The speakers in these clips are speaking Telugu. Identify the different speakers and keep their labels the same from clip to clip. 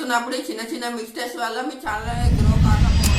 Speaker 1: చేస్తున్నప్పుడు చిన్న చిన్న మిస్టేక్స్ వల్ల మీ ఛానల్ గ్రో కాకపోవచ్చు.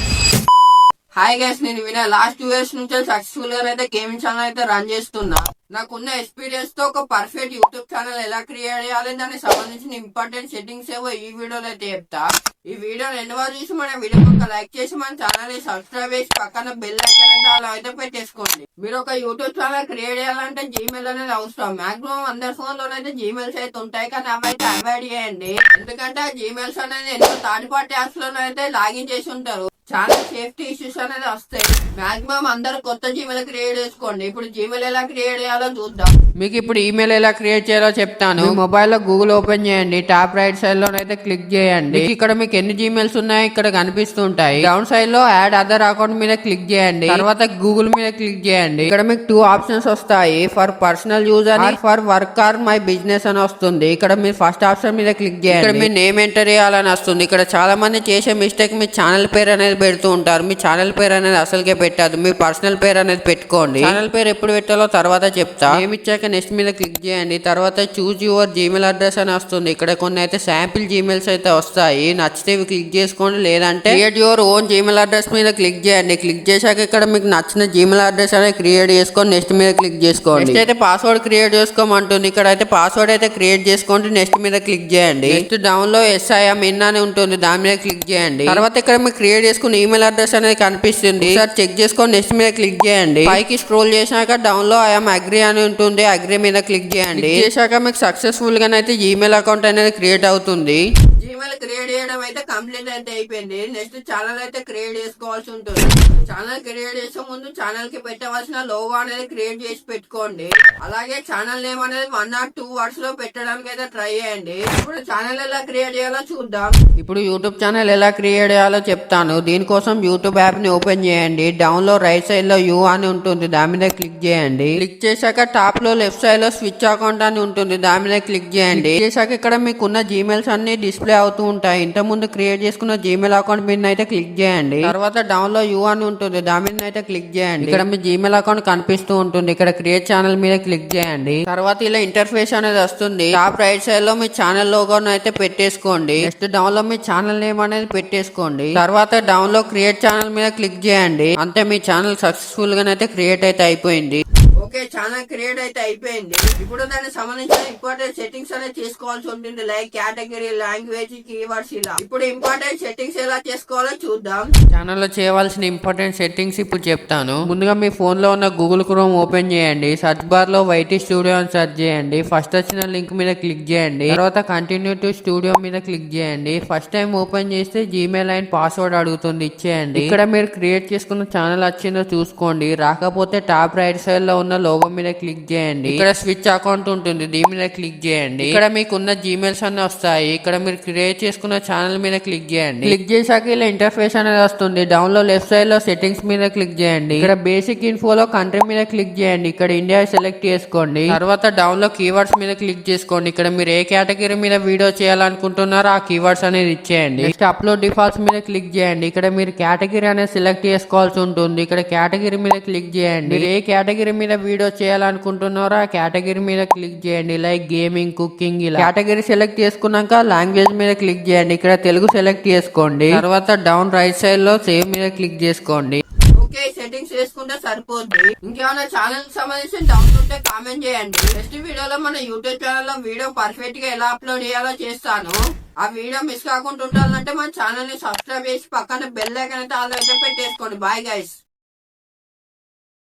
Speaker 1: హాయ్ గైస్, నేను లాస్ట్ 2 years నుంచి సక్సెస్ఫుల్ గా అయితే గేమింగ్ ఛానల్ అయితే రన్ చేస్తున్నా. నాకున్న ఎక్స్పీరియన్స్ తో ఒక పర్ఫెక్ట్ యూట్యూబ్ ఛానల్ ఎలా క్రియేట్ చేయాలి, దానికి సంబంధించిన ఇంపార్టెంట్ సెట్టింగ్స్ ఏవో ఈ వీడియోలో అయితే చెప్తా. ఈ వీడియోని ఎన్ని వారు చూసి మన వీడియోకి ఒక లైక్ చేసి మన ఛానల్ ని సబ్స్క్రైబ్ చేసి పక్కన బెల్ ఐకాన్ అయితే అలా అయితే పెట్టేసుకోండి. మీరు ఒక యూట్యూబ్ ఛానల్ క్రియేట్ చేయాలంటే జీమెయిల్ అనేది అవసరం. మాక్సిమం అందరి ఫోన్ లోనైతే జీమెయిల్స్ అయితే ఉంటాయి, కానీ అవైతే అవాయిడ్ చేయండి. ఎందుకంటే ఆ జీమెయిల్స్ అనేది ఎన్నో థర్డ్ పార్టీ యాప్స్ లోనైతే లాగిన్ చేసి ఉంటారు. చాలా సేఫ్టీ ఇష్యూస్ అనేది వస్తాయి. మాక్సిమం అందరు కొత్త జీమెయిల్ క్రియేట్ చేసుకోండి. ఇప్పుడు జీమెయిల్ ఎలా క్రియేట్ చేయాలో చూద్దాం. మీకు ఇప్పుడు ఈమెయిల్ ఎలా క్రియేట్ చేయాలో చెప్తాను. మొబైల్ లో గూగుల్ ఓపెన్ చేయండి. టాప్ రైట్ సైడ్ లోనైతే క్లిక్ చేయండి. ఇక్కడ మీకు ఎన్ని జీమెయిల్స్ ఉన్నాయో ఇక్కడ కనిపిస్తుంటాయి. డౌన్ సైడ్ లో యాడ్ అదర్ అకౌంట్ మీద క్లిక్ చేయండి. తర్వాత గూగుల్ మీద క్లిక్ చేయండి. ఇక్కడ మీకు 2 ఆప్షన్స్ వస్తాయి, ఫర్ పర్సనల్ యూజ్ అని, for work or my business అని వస్తుంది. ఇక్కడ మీరు ఫస్ట్ ఆప్షన్ మీద క్లిక్ చేయండి. ఇక్కడ మీ నేమ్ ఎంటర్ చేయాలని వస్తుంది. ఇక్కడ చాలా మంది చేసే మిస్టేక్ మీ ఛానల్ పేరు అనేది పెడుతూ ఉంటారు. మీ ఛానల్ పేరు అనేది అసలుకే పెట్టదు, మీ పర్సనల్ పేరు అనేది పెట్టుకోండి. ఛానల్ పేరు ఎప్పుడు పెట్టాలో తర్వాత చెప్తా. నేమ్ ఇచ్చాక నెక్స్ట్ మీద క్లిక్ చేయండి. తర్వాత చూజ్ యువర్ జీమెయిల్ అడ్రస్ అని వస్తుంది. ఇక్కడ కొన్ని అయితే శాంపిల్ జీమెయిల్స్ అయితే వస్తాయి. నచ్చితే క్లిక్ చేసుకోండి, లేదంటే create your own Gmail address మీద క్లిక్ చేయండి. క్లిక్ చేశాక ఇక్కడ మీకు నచ్చిన జీమెయిల్ అడ్రస్ అనేది క్రియేట్ చేసుకొని నెక్స్ట్ మీద క్లిక్ చేసుకోండి. నెక్స్ట్ అయితే పాస్వర్డ్ క్రియేట్ చేసుకోమంటుంది. ఇక్కడ అయితే పాస్వర్డ్ అయితే క్రియేట్ చేసుకోండి. నెక్స్ట్ మీద క్లిక్ చేయండి. నెక్స్ట్ డౌన్ లో SIM అని ఉంటుంది, దాని మీద క్లిక్ చేయండి. తర్వాత ఇక్కడ మీకు క్రియేట్ చేసుకున్న ఈమెయిల్ అడ్రస్ అనేది కనిపిస్తుంది. సార్ చెక్ చేసుకొని నెక్స్ట్ మీద క్లిక్ చేయండి. పైకి స్క్రోల్ చేశాక డౌన్ లో ఐఎమ్ అగ్రీ అని ఉంటుంది, అగ్రీ మీద క్లిక్ చేయండి. చేశాక మీకు సక్సెస్ఫుల్ గానైతే జీమెయిల్ అకౌంట్ అనేది క్రియేట్ అవుతుంది. జీమెయిల్ క్రియేట్ చేయడం అయితే కంప్లీట్ అయితే అయిపోయింది. నెక్స్ట్ ఛానల్ అయితే క్రియేట్ చేసుకోవాల్సి ఉంటుంది. ఛానల్ క్రియేట్ చేసే ముందు ఛానల్ కి పెట్టవలసిన లోగో అనేది క్రియేట్ చేసి పెట్టుకోండి. అలాగే ఛానల్ నేమ్ అనేది 1 or 2 words లో పెట్టడానికి అయితే ట్రై చేయండి. ఇప్పుడు ఛానల్ ఎలా క్రియేట్ చేయాలో చూద్దాం. ఇప్పుడు యూట్యూబ్ ఛానల్ ఎలా క్రియేట్ చేయాలో చెప్తాను. దీనికోసం యూట్యూబ్ యాప్ ని ఓపెన్ చేయండి. డౌన్ లో రైట్ సైడ్ లో యూ అని ఉంటుంది, దాని మీద క్లిక్ చేయండి. క్లిక్ చేశాక టాప్ లో లెఫ్ట్ సైడ్ లో స్విచ్ అకౌంట్ అని ఉంటుంది, దాని మీద క్లిక్ చేయండి. చేశాక ఇక్కడ మీకున్న జీమెయిల్స్ అన్ని డిస్ప్లే అవుతూ ఉంటాయి. ఇంత ముందు క్రియేట్ చేసుకున్న జీమెయిల్ అకౌంట్ మీద అయితే క్లిక్ చేయండి. తర్వాత డౌన్ లో యూ అని ఉంటుంది, దాని మీద అయితే క్లిక్ చేయండి. ఇక్కడ మీ జీమెయిల్ అకౌంట్ కనిపిస్తూ ఉంటుంది. ఇక్కడ క్రియేట్ ఛానల్ మీద క్లిక్ చేయండి. తర్వాత ఇలా ఇంటర్ఫేస్ అనేది వస్తుంది. టాప్ రైట్ సైడ్ లో మీ ఛానల్ లోగోను అయితే పెట్టేసుకోండి. నెక్స్ట్ డౌన్ లో మీ ఛానల్ నేమ్ అనేది పెట్టేసుకోండి. తర్వాత డౌన్ లో క్రియేట్ ఛానల్ మీద క్లిక్ చేయండి. అంటే మీ ఛానల్ సక్సెస్ఫుల్ గానైతే క్రియేట్ అయితే అయిపోయింది. ఓకే, ఛానల్ క్రియేట్ అయితే అయిపోయింది. ఇప్పుడు దానికి సంబంధించిన ఇంపార్టెంట్ సెట్టింగ్స్ అనేది చేసుకోవాల్సి ఉంటుంది, లైక్ కేటగిరీ, లాంగ్వేజ్, కీవర్డ్స్ ఇలా. ఇప్పుడు ఇంపార్టెంట్ సెట్టింగ్స్ ఎలా చేసుకోవాలో చూద్దాం. ఛానల్ లో చేయవలసిన ఇంపార్టెంట్ సెట్టింగ్స్ ఇప్పుడు చెప్తాను. ముందుగా మీ ఫోన్ లో ఉన్న గూగుల్ క్రోమ్ ఓపెన్ చేయండి. సర్చ్ బార్ లో వైటీ స్టూడియో అని సెర్చ్ చేయండి. ఫస్ట్ వచ్చిన లింక్ మీద క్లిక్ చేయండి. తర్వాత కంటిన్యూ టు స్టూడియో మీద క్లిక్ చేయండి. ఫస్ట్ టైం ఓపెన్ చేస్తే జీమెయిల్ అండ్ పాస్వర్డ్ అడుగుతుంది, ఇచ్చేయండి. ఇక్కడ మీరు క్రియేట్ చేసుకున్న ఛానల్ వచ్చిందో చూసుకోండి. రాకపోతే టాప్ రైట్ సైడ్ లో ఉన్న లోగో మీద క్లిక్ చేయండి. ఇక్కడ స్విచ్ అకౌంట్ ఉంటుంది, దీని మీద క్లిక్ చేయండి. ఇక్కడ మీకున్న జీమెయిల్స్ అన్ని వస్తాయి. ఇక్కడ మీరు క్రియేట్ చేసుకున్న ఛానల్ మీద క్లిక్ చేయండి. క్లిక్ చేశాక ఇలా ఇంటర్ఫేస్ అనేది వస్తుంది. డౌన్ లో లెఫ్ట్ సైడ్ లో సెట్టింగ్స్ మీద క్లిక్ చేయండి. ఇక్కడ బేసిక్ ఇన్ఫోలో కంట్రీ మీద క్లిక్ చేయండి. ఇక్కడ ఇండియా సెలెక్ట్ చేసుకోండి. తర్వాత డౌన్ లో కీవర్డ్స్ మీద క్లిక్ చేసుకోండి. ఇక్కడ మీరు ఏ కేటగిరీ మీద వీడియో చేయాలనుకుంటున్నారో ఆ కీవర్డ్స్ అనేది ఇచ్చేయండి. నెక్స్ట్ అప్లోడ్ డిఫాల్ట్స్ మీద క్లిక్ చేయండి. ఇక్కడ మీరు కేటగిరీ అనేది సెలెక్ట్ చేసుకోవాల్సి ఉంటుంది. ఇక్కడ కేటగిరీ మీద క్లిక్ చేయండి. ఏ కేటగిరీ మీద వీడియో చేయాలనుకుంటున్నారో ఆ కేటగిరీ మీద క్లిక్ చేయండి, లైక్ గేమింగ్, కుకింగ్ ఇలా. కేటగిరీ సెలెక్ట్ చేసుకున్నాక లాంగ్వేజ్ మీద క్లిక్ చేయండి. ఇక్కడ తెలుగు సెలెక్ట్ చేసుకోండి. తర్వాత డౌన్ రైట్ సైడ్ లో సేవ్ మీద క్లిక్ చేసుకోండి. ఓకే, సెట్టింగ్స్ చేసుకుంటే సరిపోద్ది. ఇంకేమైనా ఛానల్ కి సంబంధించిన డౌట్స్ ఉంటే కామెంట్ చేయండి. నెక్స్ట్ వీడియోలో మన యూట్యూబ్ ఛానల్ లో వీడియో పర్ఫెక్ట్ గా ఎలా అప్లోడ్ చేయాలో చేస్తాను. ఆ వీడియో మిస్ కాకుండా ఉండాలంటే మన ఛానల్ ని సబ్స్క్రైబ్ చేసి పక్కన బెల్ ఐకాన్ అయితే ఆల్ అయితే పెట్టేసుకోండి. Bye guys.